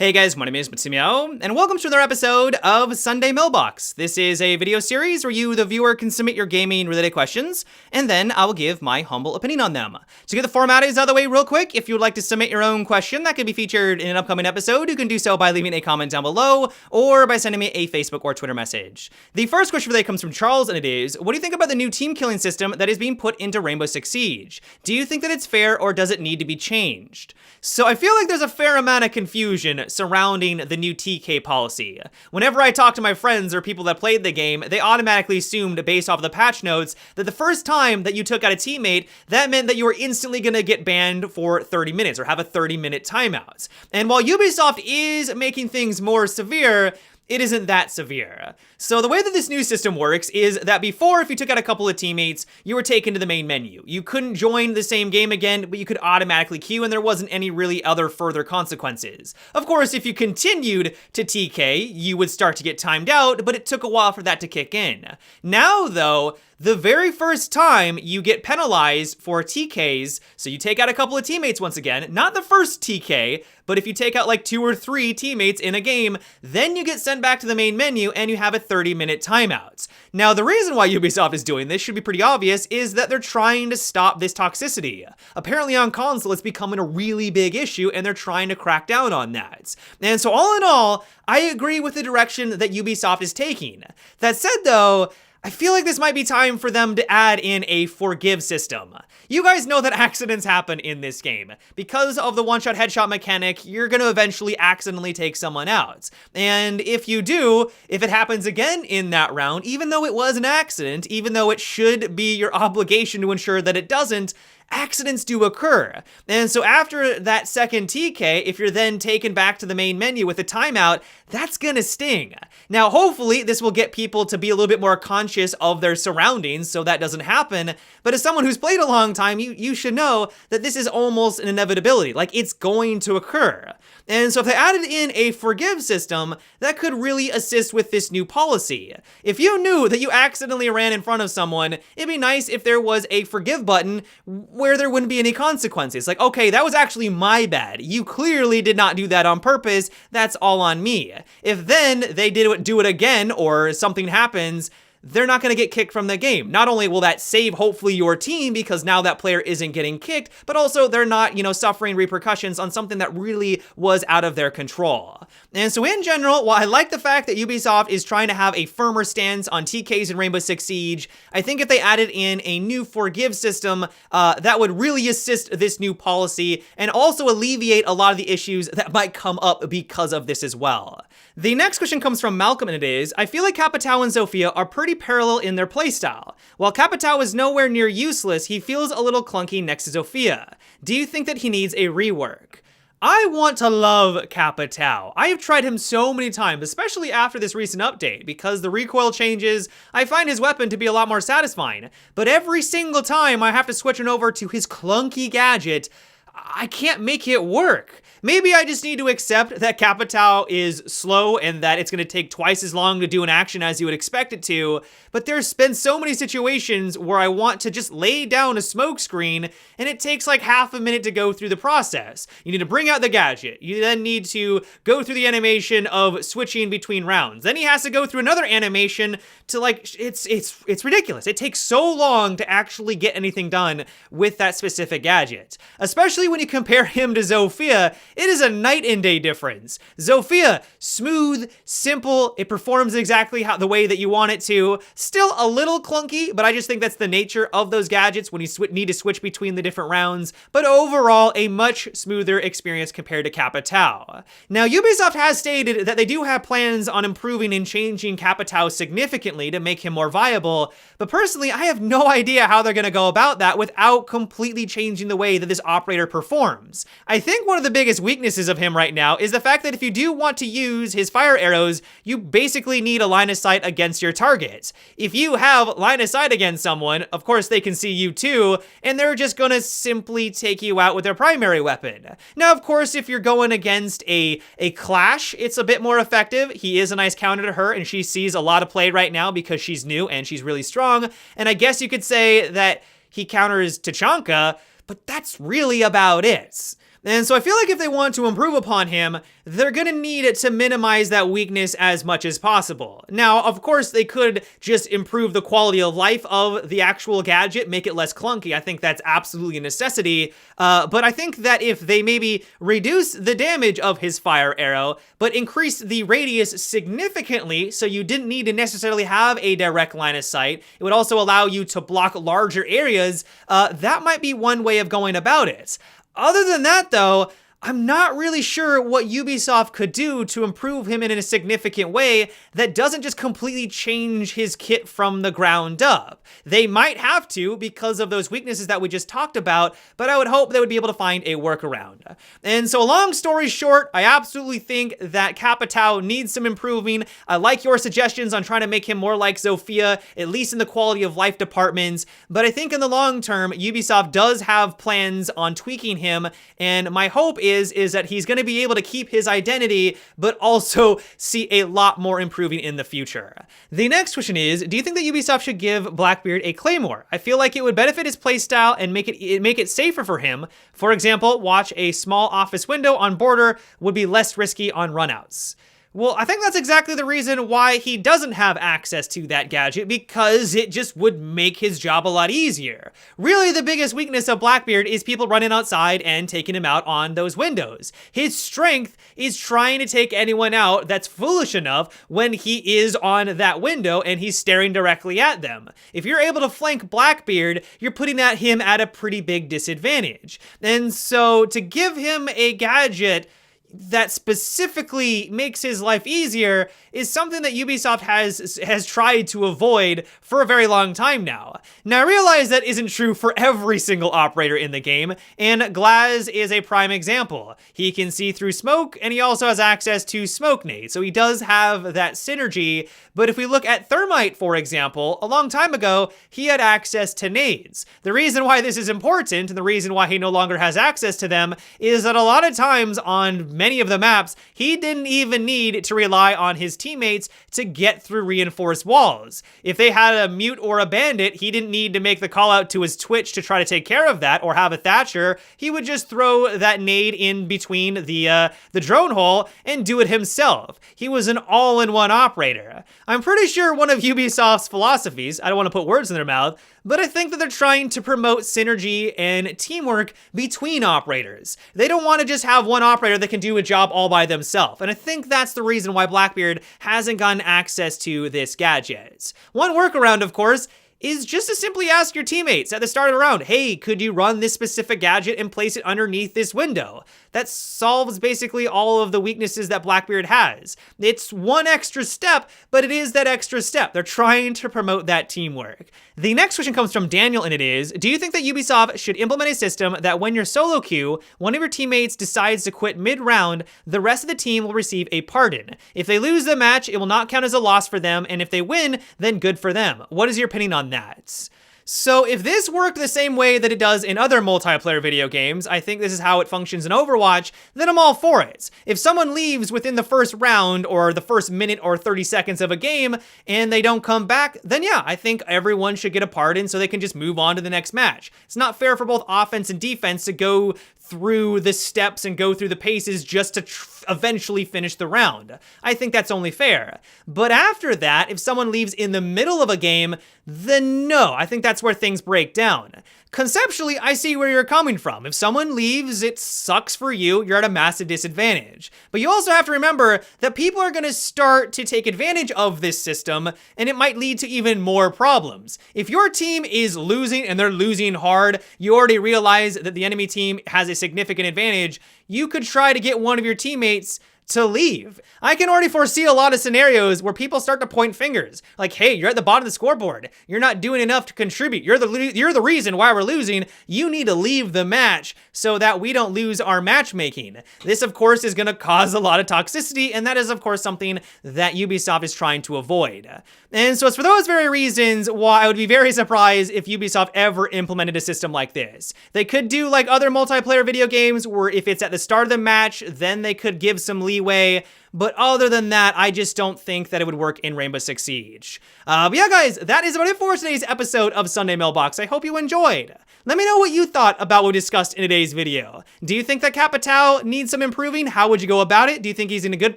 Hey guys, my name is Matsumiao, and welcome to another episode of Sunday Mailbox. This is a video series where you, the viewer, can submit your gaming-related questions, and then I will give my humble opinion on them. To get the formalities out of the way real quick, if you would like to submit your own question that could be featured in an upcoming episode, you can do so by leaving a comment down below, or by sending me a Facebook or Twitter message. The first question for today comes from Charles, and it is, what do you think about the new team killing system that is being put into Rainbow Six Siege? Do you think that it's fair, or does it need to be changed? So I feel like there's a fair amount of confusion surrounding the new TK policy. Whenever I talk to my friends or people that played the game, they automatically assumed, based off of the patch notes, that the first time that you took out a teammate, that meant that you were instantly gonna get banned for 30 minutes or have a 30-minute timeout. And while Ubisoft is making things more severe, it isn't that severe. So the way that this new system works is that before, if you took out a couple of teammates, you were taken to the main menu. You couldn't join the same game again, but you could automatically queue and there wasn't any really other further consequences. Of course, if you continued to TK, you would start to get timed out, but it took a while for that to kick in. Now though, the very first time you get penalized for TKs, so you take out a couple of teammates once again, not the first TK, but if you take out like 2 or 3 teammates in a game, then you get sent back to the main menu and you have a 30-minute timeout. Now, the reason why Ubisoft is doing this should be pretty obvious, is that they're trying to stop this toxicity. Apparently on console, it's becoming a really big issue and they're trying to crack down on that. And so all in all, I agree with the direction that Ubisoft is taking. That said though, I feel like this might be time for them to add in a forgive system. You guys know that accidents happen in this game. Because of the one-shot headshot mechanic, you're gonna eventually accidentally take someone out. And if you do, if it happens again in that round, even though it was an accident, even though it should be your obligation to ensure that it doesn't, accidents do occur. And so after that second TK, if you're then taken back to the main menu with a timeout, that's gonna sting. Now, hopefully this will get people to be a little bit more conscious of their surroundings so that doesn't happen. But as someone who's played a long time, you should know that this is almost an inevitability. Like, it's going to occur. And so if they added in a forgive system, that could really assist with this new policy. If you knew that you accidentally ran in front of someone, it'd be nice if there was a forgive button where there wouldn't be any consequences. Like, okay, that was actually my bad. You clearly did not do that on purpose. That's all on me. If then they do it again or something happens, they're not going to get kicked from the game. Not only will that save, hopefully, your team because now that player isn't getting kicked, but also they're not, suffering repercussions on something that really was out of their control. And so in general, while I like the fact that Ubisoft is trying to have a firmer stance on TKs in Rainbow Six Siege, I think if they added in a new forgive system, that would really assist this new policy and also alleviate a lot of the issues that might come up because of this as well. The next question comes from Malcolm, and it is, I feel like Capitao and Zofia are pretty parallel in their playstyle. While Capitao is nowhere near useless, he feels a little clunky next to Zofia. Do you think that he needs a rework? I want to love Capitao. I have tried him so many times, especially after this recent update, because the recoil changes, I find his weapon to be a lot more satisfying. But every single time I have to switch it over to his clunky gadget, I can't make it work. Maybe I just need to accept that Capitao is slow and that it's going to take twice as long to do an action as you would expect it to, but there's been so many situations where I want to just lay down a smoke screen and it takes like half a minute to go through the process. You need to bring out the gadget. You then need to go through the animation of switching between rounds. Then he has to go through another animation to it's ridiculous. It takes so long to actually get anything done with that specific gadget. Especially when you compare him to Zofia, it is a night and day difference. Zofia, smooth, simple, it performs exactly the way that you want it to. Still a little clunky, but I just think that's the nature of those gadgets when you need to switch between the different rounds. But overall, a much smoother experience compared to Capitao. Now, Ubisoft has stated that they do have plans on improving and changing Capitao significantly to make him more viable, but personally, I have no idea how they're going to go about that without completely changing the way that this operator performs. I think one of the biggest weaknesses of him right now is the fact that if you do want to use his fire arrows, you basically need a line of sight against your target. If you have line of sight against someone, of course they can see you too, and they're just gonna simply take you out with their primary weapon. Now, of course, if you're going against a Clash, it's a bit more effective. He is a nice counter to her, and she sees a lot of play right now because she's new and she's really strong, and I guess you could say that he counters Tachanka, but that's really about it. And so I feel like if they want to improve upon him, they're gonna need to minimize that weakness as much as possible. Now, of course, they could just improve the quality of life of the actual gadget, make it less clunky. I think that's absolutely a necessity. But I think that if they maybe reduce the damage of his fire arrow, but increase the radius significantly, so you didn't need to necessarily have a direct line of sight, it would also allow you to block larger areas, that might be one way of going about it. Other than that, though, I'm not really sure what Ubisoft could do to improve him in a significant way that doesn't just completely change his kit from the ground up. They might have to because of those weaknesses that we just talked about, but I would hope they would be able to find a workaround. And so long story short, I absolutely think that Capitao needs some improving. I like your suggestions on trying to make him more like Zofia, at least in the quality of life departments, but I think in the long term, Ubisoft does have plans on tweaking him, and my hope is that he's going to be able to keep his identity, but also see a lot more improving in the future. The next question is, do you think that Ubisoft should give Blackbeard a claymore? I feel like it would benefit his playstyle and make it safer for him. For example, watch a small office window on border would be less risky on runouts. Well, I think that's exactly the reason why he doesn't have access to that gadget, because it just would make his job a lot easier. Really, the biggest weakness of Blackbeard is people running outside and taking him out on those windows. His strength is trying to take anyone out that's foolish enough when he is on that window and he's staring directly at them. If you're able to flank Blackbeard, you're putting him at a pretty big disadvantage. And so to give him a gadget that specifically makes his life easier is something that Ubisoft has tried to avoid for a very long time now. Now, I realize that isn't true for every single operator in the game, and Glaz is a prime example. He can see through smoke, and he also has access to smoke nades, so he does have that synergy. But if we look at Thermite, for example, a long time ago, he had access to nades. The reason why this is important, and the reason why he no longer has access to them, is that a lot of times on many of the maps, he didn't even need to rely on his teammates to get through reinforced walls. If they had a mute or a bandit, he didn't need to make the call out to his Twitch to try to take care of that, or have a Thatcher. He would just throw that nade in between the drone hole and do it himself. He was an all-in-one operator. I'm pretty sure one of Ubisoft's philosophies, I don't want to put words in their mouth, but I think that they're trying to promote synergy and teamwork between operators. They don't want to just have one operator that can do a job all by themselves, and I think that's the reason why Blackbeard hasn't gotten access to this gadget. One workaround, of course, is just to simply ask your teammates at the start of the round, hey, could you run this specific gadget and place it underneath this window? That solves basically all of the weaknesses that Blackbeard has. It's one extra step, but it is that extra step. They're trying to promote that teamwork. The next question comes from Daniel, and it is, do you think that Ubisoft should implement a system that when you're solo queue, one of your teammates decides to quit mid-round, the rest of the team will receive a pardon? If they lose the match, it will not count as a loss for them, and if they win, then good for them. What is your opinion on that? So if this worked the same way that it does in other multiplayer video games, I think this is how it functions in Overwatch, then I'm all for it. If someone leaves within the first round or the first minute or 30 seconds of a game and they don't come back, then yeah, I think everyone should get a pardon so they can just move on to the next match. It's not fair for both offense and defense to go through the steps and go through the paces just to eventually finish the round. I think that's only fair. But after that, if someone leaves in the middle of a game, then no, I think that's where things break down. Conceptually, I see where you're coming from. If someone leaves, it sucks for you. You're at a massive disadvantage. But you also have to remember that people are going to start to take advantage of this system, and it might lead to even more problems. If your team is losing and they're losing hard, you already realize that the enemy team has a significant advantage, you could try to get one of your teammates to leave. I can already foresee a lot of scenarios where people start to point fingers. Like, hey, you're at the bottom of the scoreboard. You're not doing enough to contribute. You're the reason why we're losing. You need to leave the match so that we don't lose our matchmaking. This, of course, is going to cause a lot of toxicity, and that is, of course, something that Ubisoft is trying to avoid. And so it's for those very reasons why I would be very surprised if Ubisoft ever implemented a system like this. They could do like other multiplayer video games where if it's at the start of the match, then they could give some leeway anyway. But other than that, I just don't think that it would work in Rainbow Six Siege. But yeah, guys, that is about it for today's episode of Sunday Mailbox. I hope you enjoyed. Let me know what you thought about what we discussed in today's video. Do you think that Capitao needs some improving? How would you go about it? Do you think he's in a good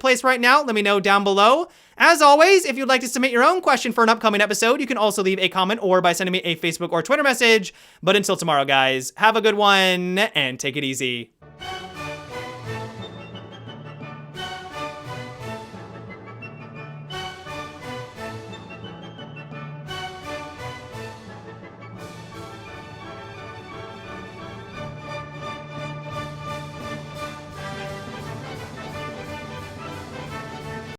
place right now? Let me know down below. As always, if you'd like to submit your own question for an upcoming episode, you can also leave a comment or by sending me a Facebook or Twitter message. But until tomorrow, guys, have a good one and take it easy.